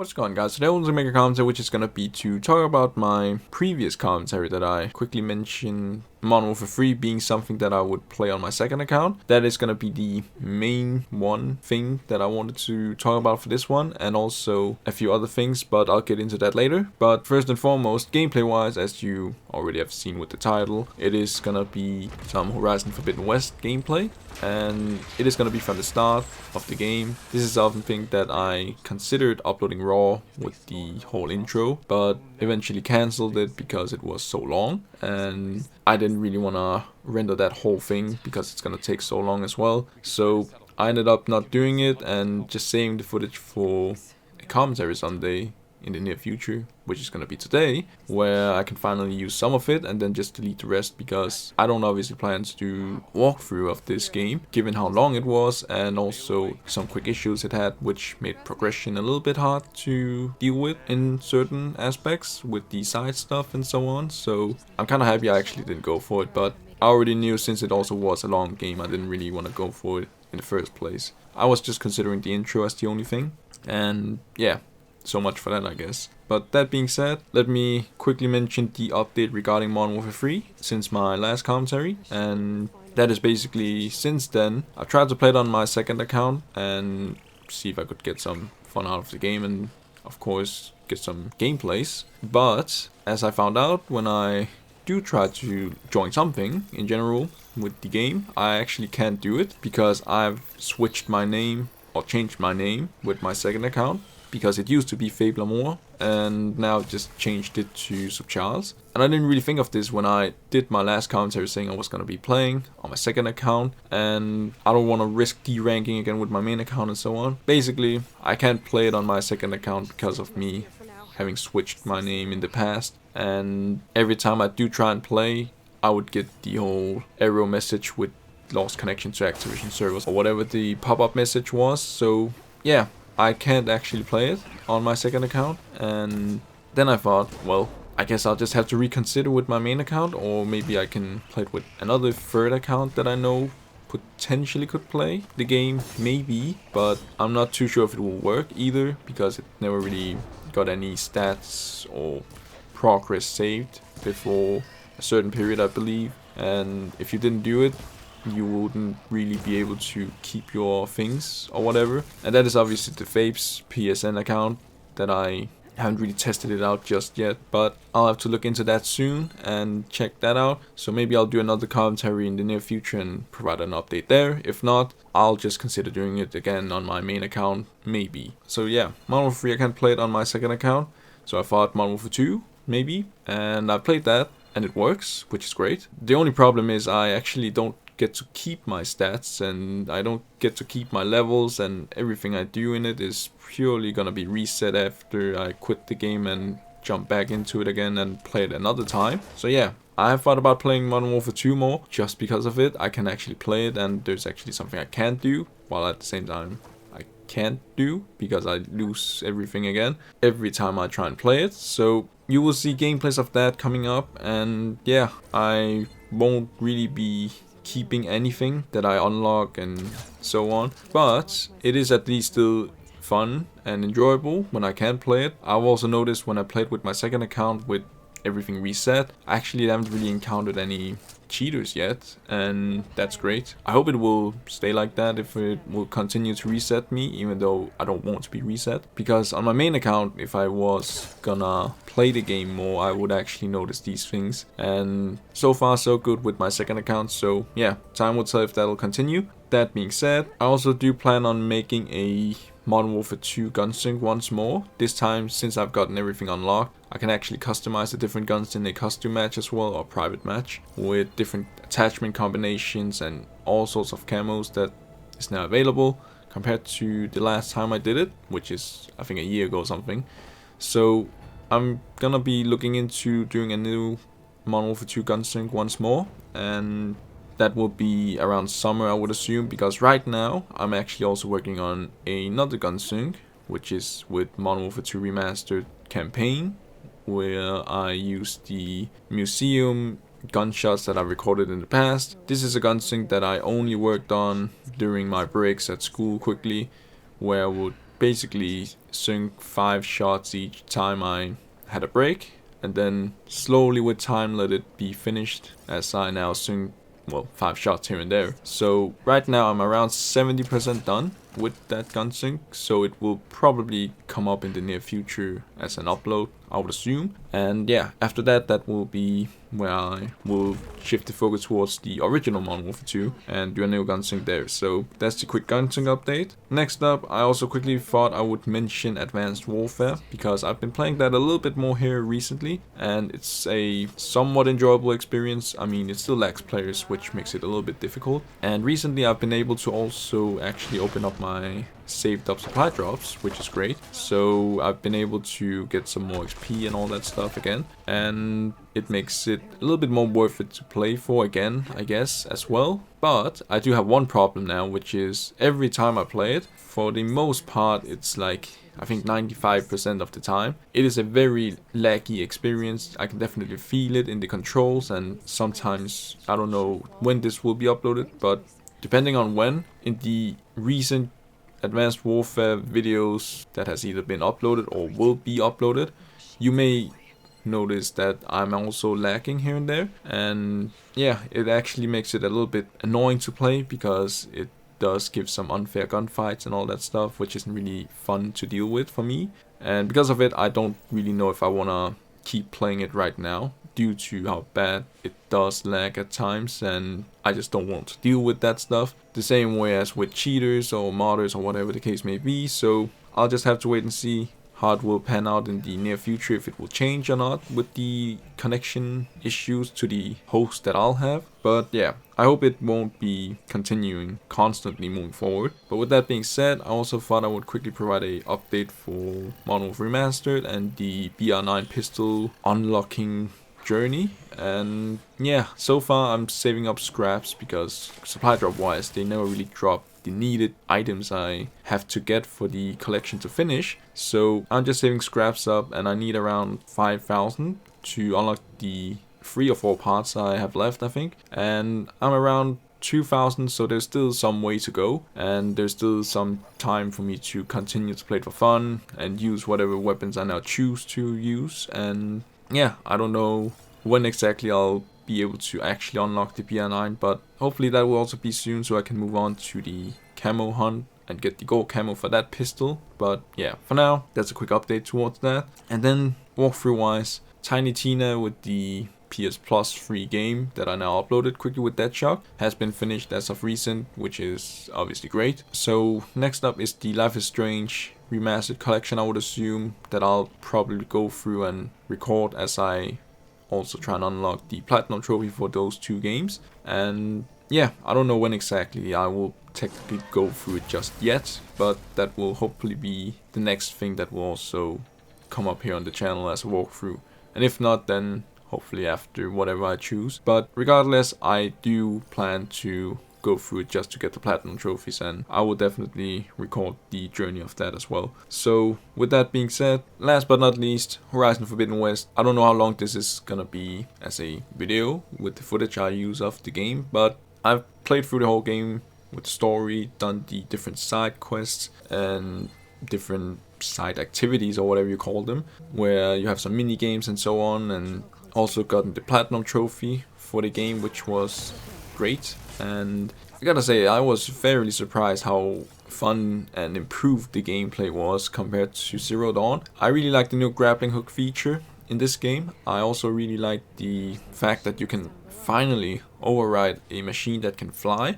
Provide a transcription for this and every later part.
What's going on, guys? Today I want to make a commentary which is going to be to talk about my previous commentary that I quickly mentioned Modern Warfare 3 being something that I would play on my second account. That is going to be the main thing that I wanted to talk about for this one, and also a few other things, but I'll get into that later. But first and foremost, gameplay wise, as you already have seen with the title, it is going to be some Horizon Forbidden West gameplay, and it is going to be from the start of the game. This is something that I considered uploading raw with the whole intro, but eventually cancelled it because it was so long, and I didn't really want to render that whole thing because it's going to take so long as well. So I ended up not doing it and just saving the footage for a commentary Sunday in the near future, which is going to be today, where I can finally use some of it and then just delete the rest, because I don't obviously plan to do walkthrough of this game given how long it was, and also some quick issues it had which made progression a little bit hard to deal with in certain aspects with the side stuff and so on. So I'm kind of happy I actually didn't go for it, but I already knew since it also was a long game I didn't really want to go for it in the first place. I was just considering the intro as the only thing, and yeah, so much for that, I guess. But that being said, let me quickly mention the update regarding Modern Warfare 3 since my last commentary, and that is basically since then I've tried to play it on my second account and see if I could get some fun out of the game and of course get some gameplays. But as I found out, when I do try to join something in general with the game, I actually can't do it because I've switched my name or changed my name with my second account, because it used to be Fable Amour and now just changed it to Subcharles. And I didn't really think of this when I did my last commentary saying I was going to be playing on my second account, and I don't want to risk deranking again with my main account and so on. Basically, I can't play it on my second account because of me having switched my name in the past, and every time I do try and play, I would get the whole error message with lost connection to Activision servers or whatever the pop-up message was. So yeah, I can't actually play it on my second account, and then I thought, well, I guess I'll just have to reconsider with my main account, or maybe I can play it with another third account that I know potentially could play the game, maybe, but I'm not too sure if it will work either, because it never really got any stats or progress saved before a certain period, I believe, and if you didn't do it, you wouldn't really be able to keep your things or whatever. And that is obviously the Fapes PSN account that I haven't really tested it out just yet, but I'll have to look into that soon and check that out. So maybe I'll do another commentary in the near future and provide an update there. If not, I'll just consider doing it again on my main account, maybe. So yeah, Modern Warfare 3 I can't play it on my second account, so I thought Modern Warfare 2 maybe, and I played that and it works, which is great. The only problem is I actually don't get to keep my stats, and I don't get to keep my levels, and everything I do in it is purely gonna be reset after I quit the game and jump back into it again and play it another time. So yeah, I have thought about playing Modern Warfare 2 more just because of it. I can actually play it, and there's actually something I can't do, while at the same time I can't do because I lose everything again every time I try and play it. So you will see gameplays of that coming up, and yeah, I won't really be keeping anything that I unlock and so on, but it is at least still fun and enjoyable when I can play it. I've also noticed when I played with my second account with everything reset, I actually haven't really encountered any cheaters yet, and that's great. I hope it will stay like that, if it will continue to reset me, even though I don't want to be reset, because on my main account, if I was gonna play the game more, I would actually notice these things, and so far so good with my second account. So yeah, time will tell if that'll continue. That being said, I also do plan on making a Modern Warfare 2 gunsync once more. This time, since I've gotten everything unlocked, I can actually customize the different guns in a custom match as well, or private match, with different attachment combinations and all sorts of camos that is now available, compared to the last time I did it, which is I think a year ago or something. So I'm gonna be looking into doing a new Modern Warfare 2 gunsync once more, and that will be around summer, I would assume, because right now I'm actually also working on another gunsync, which is with Modern Warfare 2 Remastered campaign, where I use the museum gunshots that I recorded in the past. This is a gunsync that I only worked on during my breaks at school quickly, where I would basically sunk 5 shots each time I had a break, and then slowly with time let it be finished, as I now sunk, well, 5 shots here and there. So right now I'm around 70% done with that gun sync, so it will probably come up in the near future as an upload, I would assume. And yeah, after that, that will be where I will shift the focus towards the original Modern Warfare 2 and do a new gun sync there. So that's the quick gun sync update. Next up, I also quickly thought I would mention Advanced Warfare, because I've been playing that a little bit more here recently, and it's a somewhat enjoyable experience. I mean, it still lacks players, which makes it a little bit difficult. And recently I've been able to also actually open up my saved up supply drops, which is great. So I've been able to get some more XP and all that stuff again, and it makes it a little bit more worth it to play for again, I guess, as well. But I do have one problem now, which is every time I play it, for the most part, it's like, I think 95% of the time, it is a very laggy experience. I can definitely feel it in the controls, and sometimes, I don't know when this will be uploaded, but depending on when, in the recent Advanced Warfare videos that has either been uploaded or will be uploaded, you may notice that I'm also lacking here and there. And yeah, it actually makes it a little bit annoying to play, because it does give some unfair gunfights and all that stuff, which isn't really fun to deal with for me. And because of it, I don't really know if I want to keep playing it right now, due to how bad it does lag at times, and I just don't want to deal with that stuff the same way as with cheaters or modders or whatever the case may be. So I'll just have to wait and see how it will pan out in the near future, if it will change or not with the connection issues to the host that I'll have. But yeah, I hope it won't be continuing constantly moving forward. But with that being said, I also thought I would quickly provide a update for Modern Warfare Remastered and the BR9 pistol unlocking journey. And yeah, so far I'm saving up scraps, because supply drop wise they never really drop the needed items I have to get for the collection to finish. So I'm just saving scraps up, and I need around 5,000 to unlock the 3 or 4 parts I have left, I think. And I'm around 2,000, so there's still some way to go, and there's still some time for me to continue to play it for fun and use whatever weapons I now choose to use. And yeah, I don't know when exactly I'll be able to actually unlock the BR9, but hopefully that will also be soon, so I can move on to the camo hunt and get the gold camo for that pistol. But yeah, for now, that's a quick update towards that. And then walkthrough wise, Tiny Tina with the PS Plus free game that I now uploaded quickly with Deadshock has been finished as of recent, which is obviously great. So next up is the Life is Strange remastered collection, I would assume, that I'll probably go through and record as I also try and unlock the platinum trophy for those 2 games. And yeah, I don't know when exactly I will technically go through it just yet, but that will hopefully be the next thing that will also come up here on the channel as a walkthrough. And if not, then hopefully after whatever I choose. But regardless, I do plan to go through it just to get the platinum trophies, and I will definitely record the journey of that as well. So with that being said, last but not least, Horizon Forbidden West. I don't know how long this is gonna be as a video with the footage I use of the game, but I've played through the whole game with the story, done the different side quests and different side activities or whatever you call them, where you have some mini games and so on, and also gotten the platinum trophy for the game, which was great. And I gotta say, I was fairly surprised how fun and improved the gameplay was compared to Zero Dawn. I really like the new grappling hook feature in this game. I also really like the fact that you can finally override a machine that can fly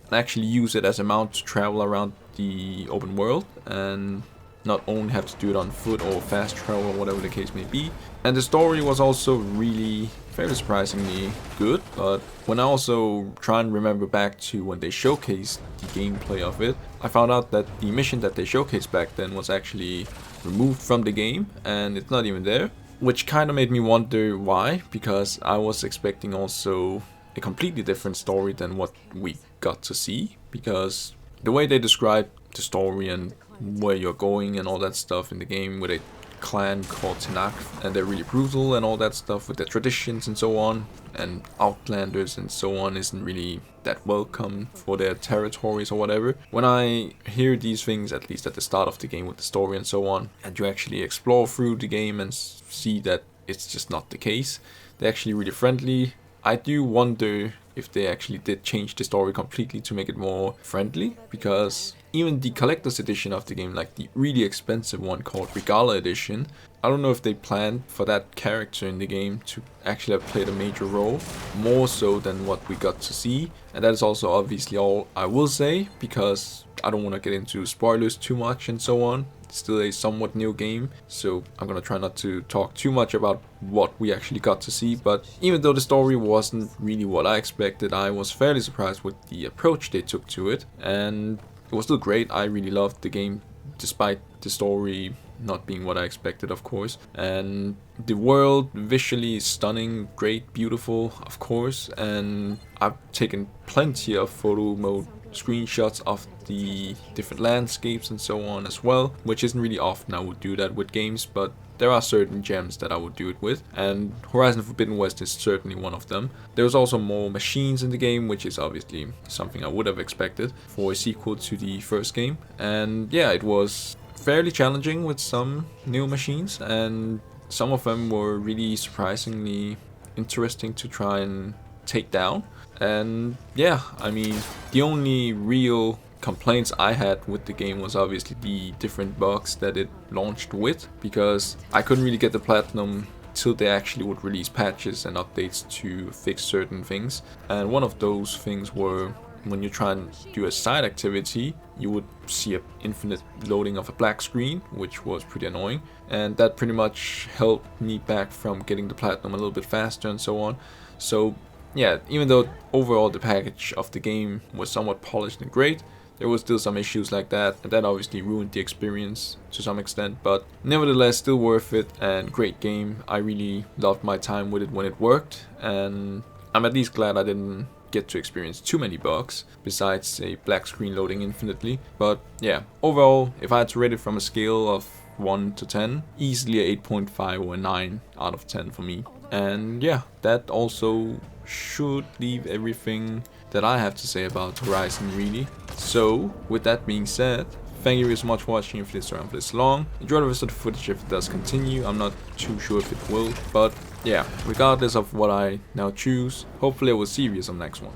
and actually use it as a mount to travel around the open world, and not only have to do it on foot or fast travel or whatever the case may be. And the story was also really fairly surprisingly good, but when I also try and remember back to when they showcased the gameplay of it, I found out that the mission that they showcased back then was actually removed from the game, and it's not even there, which kind of made me wonder why, because I was expecting also a completely different story than what we got to see, because the way they described the story and where you're going and all that stuff in the game with a clan called Tenak, and they're really brutal and all that stuff with their traditions and so on, and Outlanders and so on isn't really that welcome for their territories or whatever. When I hear these things, at least at the start of the game with the story and so on, and you actually explore through the game and see that it's just not the case, they're actually really friendly. I do wonder if they actually did change the story completely to make it more friendly, because even the collector's edition of the game, like the really expensive one called Guerrilla edition, I don't know if they planned for that character in the game to actually have played a major role, more so than what we got to see. And that is also obviously all I will say, because I don't want to get into spoilers too much and so on. It's still a somewhat new game, so I'm gonna try not to talk too much about what we actually got to see. But even though the story wasn't really what I expected, I was fairly surprised with the approach they took to it, and it was still great. I really loved the game despite the story not being what I expected, of course. And the world visually is stunning, great, beautiful, of course. And I've taken plenty of photo mode screenshots of the different landscapes and so on as well, which isn't really often I would do that with games, but there are certain gems that I would do it with, and Horizon Forbidden West is certainly one of them. There's also more machines in the game, which is obviously something I would have expected for a sequel to the first game. And yeah, it was fairly challenging with some new machines, and some of them were really surprisingly interesting to try and take down. And yeah, I mean, the only real complaints I had with the game was obviously the different bugs that it launched with, because I couldn't really get the platinum till they actually would release patches and updates to fix certain things. And one of those things were when you try and do a side activity, you would see an infinite loading of a black screen, which was pretty annoying. And that pretty much held me back from getting the platinum a little bit faster and so on. So yeah, even though overall the package of the game was somewhat polished and great, there was still some issues like that, and that obviously ruined the experience to some extent, but nevertheless still worth it and great game. I really loved my time with it when it worked, and I'm at least glad I didn't get to experience too many bugs besides a black screen loading infinitely. But yeah, overall, if I had to rate it from a scale of 1 to 10, easily a 8.5 or a 9 out of 10 for me. And yeah, that also should leave everything that I have to say about Horizon, really. So with that being said, thank you so much for watching if this around for this long. Enjoy the rest of the footage if it does continue. I'm not too sure if it will, but yeah, regardless of what I now choose, hopefully I will see you on the next one.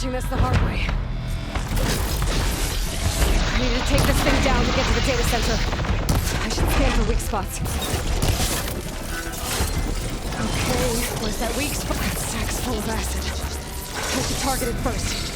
This the hard way. I need to take this thing down to get to the data center. I should scan for weak spots. Okay, where's that weak spot? That sack's full of acid. I should target it first.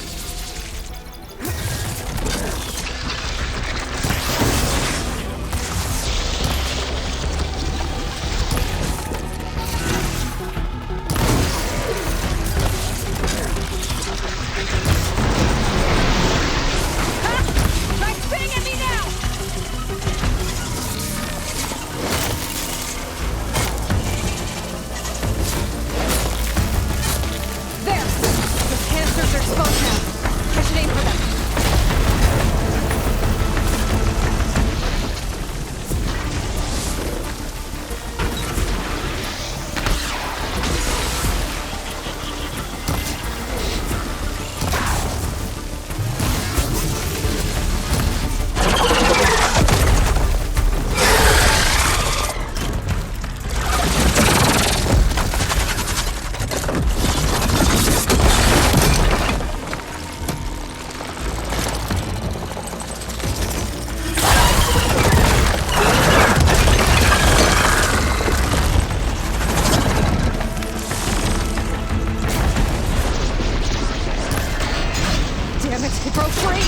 Broke free!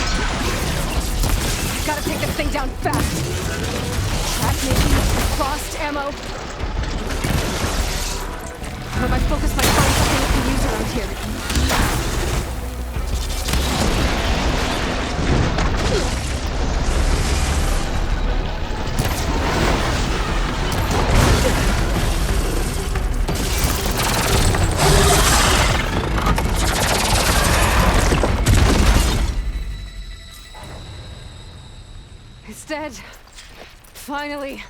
Gotta take this thing down fast. Track maybe, frost ammo. When my focus might find something we can use around here. It's dead. Finally.